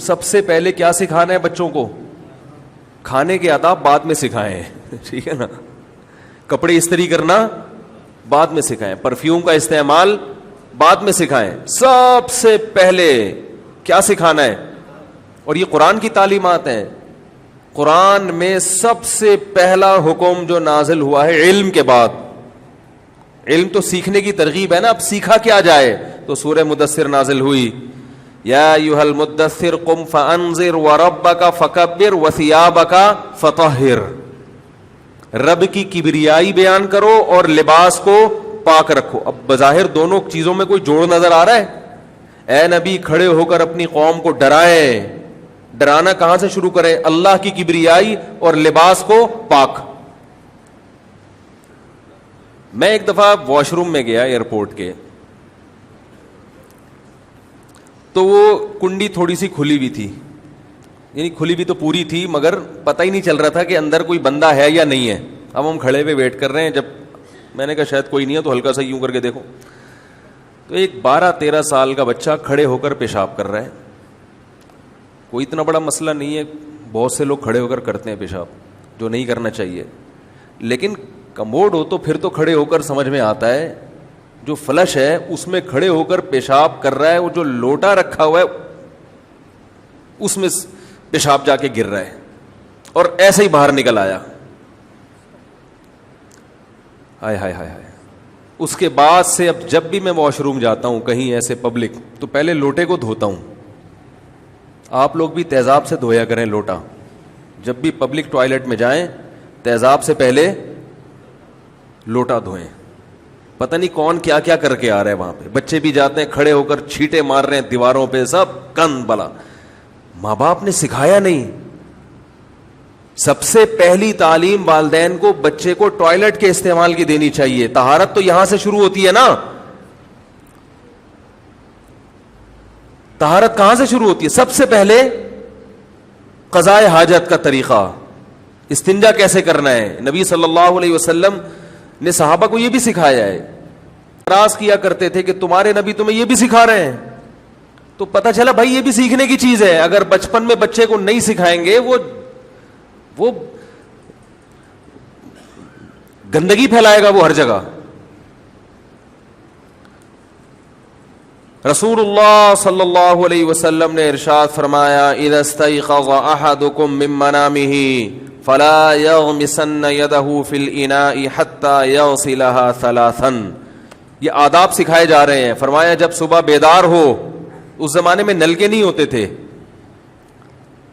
سب سے پہلے کیا سکھانا ہے بچوں کو؟ کھانے کے آداب بعد میں سکھائیں ٹھیک ہے نا. کپڑے استری کرنا بعد میں سکھائیں, پرفیوم کا استعمال بعد میں سکھائیں. سب سے پہلے کیا سکھانا ہے؟ اور یہ قرآن کی تعلیمات ہیں. قرآن میں سب سے پہلا حکم جو نازل ہوا ہے علم کے بعد, علم تو سیکھنے کی ترغیب ہے نا, اب سیکھا کیا جائے, تو سورہ مدثر نازل ہوئی. یا ایھا المدثر قم فانذر وربک فکبر وثیابک فطہر. رب کی کبریائی بیان کرو اور لباس کو پاک رکھو. اب بظاہر دونوں چیزوں میں کوئی جوڑ نظر آ رہا ہے؟ اے نبی کھڑے ہو کر اپنی قوم کو ڈرائیں. ڈرانا کہاں سے شروع کریں؟ اللہ کی کبریائی اور لباس کو پاک. میں ایک دفعہ واش روم میں گیا ایئرپورٹ کے, تو وہ کنڈی تھوڑی سی کھلی ہوئی تھی, یعنی کھلی بھی تو پوری تھی مگر پتہ ہی نہیں چل رہا تھا کہ اندر کوئی بندہ ہے یا نہیں ہے. اب ہم کھڑے ہوئے ویٹ کر رہے ہیں, جب میں نے کہا شاید کوئی نہیں ہے تو ہلکا سا یوں کر کے دیکھو, تو ایک 12-13 سال کا بچہ کھڑے ہو کر پیشاب کر رہا ہے. کوئی اتنا بڑا مسئلہ نہیں ہے, بہت سے لوگ کھڑے ہو کر کرتے ہیں پیشاب, جو نہیں کرنا چاہیے, لیکن کموڈ ہو تو پھر تو کھڑے ہو کر سمجھ میں آتا ہے. جو فلش ہے اس میں کھڑے ہو کر پیشاب کر رہا ہے, وہ جو لوٹا رکھا ہوا ہے اس میں پیشاب جا کے گر رہا ہے اور ایسے ہی باہر نکل آیا. ہائے ہائے ہائے ہائے. اس کے بعد سے اب جب بھی میں واش روم جاتا ہوں کہیں ایسے پبلک, تو پہلے لوٹے کو دھوتا ہوں. آپ لوگ بھی تیزاب سے دھویا کریں لوٹا. جب بھی پبلک ٹوائلٹ میں جائیں تیزاب سے پہلے لوٹا دھوئیں. پتہ نہیں کون کیا کیا کر کے آ رہا ہے وہاں پہ. بچے بھی جاتے ہیں کھڑے ہو کر چھینٹے مار رہے ہیں دیواروں پہ, سب کن بلا. ماں باپ نے سکھایا نہیں. سب سے پہلی تعلیم والدین کو بچے کو ٹوائلٹ کے استعمال کی دینی چاہیے. طہارت تو یہاں سے شروع ہوتی ہے نا. طہارت کہاں سے شروع ہوتی ہے؟ سب سے پہلے قضاء حاجت کا طریقہ, استنجا کیسے کرنا ہے. نبی صلی اللہ علیہ وسلم نے صحابہ کو یہ بھی سکھایا ہے. اعتراض کیا کرتے تھے کہ تمہارے نبی تمہیں یہ بھی سکھا رہے ہیں, تو پتہ چلا بھائی یہ بھی سیکھنے کی چیز ہے. اگر بچپن میں بچے کو نہیں سکھائیں گے وہ گندگی پھیلائے گا وہ ہر جگہ. رسول اللہ صلی اللہ علیہ وسلم نے ارشاد فرمایا اذا استيقظ احدكم من منامه فلا يغمسن يده في الاناء حتى يغسلها ثلاثا. یہ آداب سکھائے جا رہے ہیں. فرمایا جب صبح بیدار ہو, اس زمانے میں نلکے نہیں ہوتے تھے,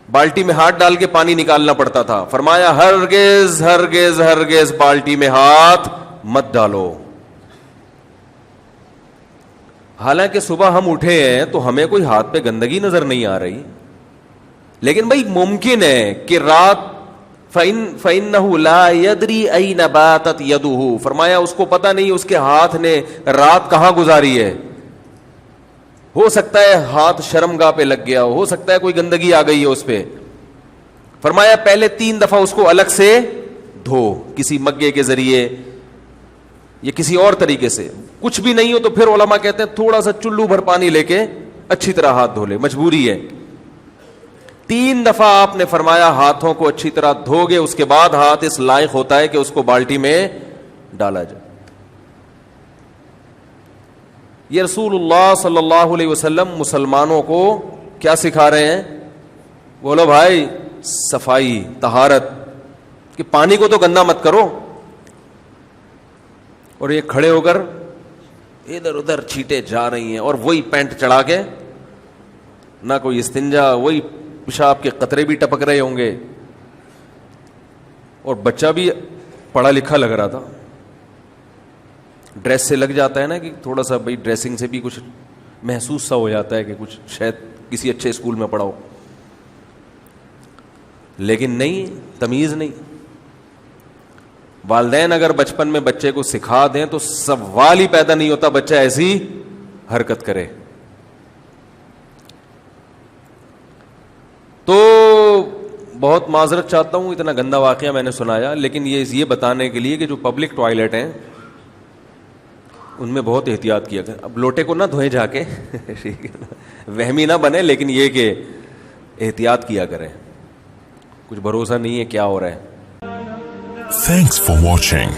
بالٹی میں ہاتھ ڈال کے پانی نکالنا پڑتا تھا. فرمایا ہرگز ہرگز ہرگز بالٹی میں ہاتھ مت ڈالو. حالانکہ صبح ہم اٹھے ہیں تو ہمیں کوئی ہاتھ پہ گندگی نظر نہیں آ رہی, لیکن بھائی ممکن ہے کہ رات فَإِنَّهُ لَا يَدْرِي أَيْنَ بَاتَتْ يَدُهُ. فرمایا اس کو پتہ نہیں اس کے ہاتھ نے رات کہاں گزاری ہے. ہو سکتا ہے ہاتھ شرمگاہ پہ لگ گیا ہو سکتا ہے کوئی گندگی آ گئی ہے اس پہ. فرمایا پہلے 3 دفعہ اس کو الگ سے دھو, کسی مگے کے ذریعے یا کسی اور طریقے سے. کچھ بھی نہیں ہو تو پھر علماء کہتے ہیں تھوڑا سا چلو بھر پانی لے کے اچھی طرح ہاتھ دھو لے, مجبوری ہے. 3 دفعہ آپ نے فرمایا ہاتھوں کو اچھی طرح دھو گے, اس کے بعد ہاتھ اس لائق ہوتا ہے کہ اس کو بالٹی میں ڈالا جائے. یہ رسول اللہ صلی اللہ علیہ وسلم مسلمانوں کو کیا سکھا رہے ہیں؟ بولو بھائی, صفائی, طہارت, کہ پانی کو تو گندا مت کرو. اور یہ کھڑے ہو کر ادھر ادھر چھینٹے جا رہی ہیں اور وہی پینٹ چڑھا کے, نہ کوئی استنجا, وہی پیشاب کے قطرے بھی ٹپک رہے ہوں گے. اور بچہ بھی پڑھا لکھا لگ رہا تھا, ڈریس سے لگ جاتا ہے نا کہ تھوڑا سا بھائی ڈریسنگ سے بھی کچھ محسوس سا ہو جاتا ہے کہ کچھ شاید کسی اچھے اسکول میں پڑھا ہو, لیکن نہیں, تمیز نہیں. والدین اگر بچپن میں بچے کو سکھا دیں تو سوال ہی پیدا نہیں ہوتا بچہ ایسی حرکت کرے. تو بہت معذرت چاہتا ہوں اتنا گندا واقعہ میں نے سنایا, لیکن یہ بتانے کے لیے کہ جو پبلک ٹوائلٹ ہیں ان میں بہت احتیاط کیا کریں. اب لوٹے کو نہ دھوئیں جا کے وہمی نہ بنے, لیکن یہ کہ احتیاط کیا کریں, کچھ بھروسہ نہیں ہے کیا ہو رہا ہے. Thanks for watching.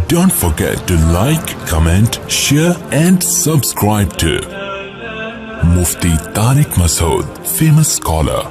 Don't forget to like, comment, share and subscribe to Mufti Tariq Masood, famous scholar.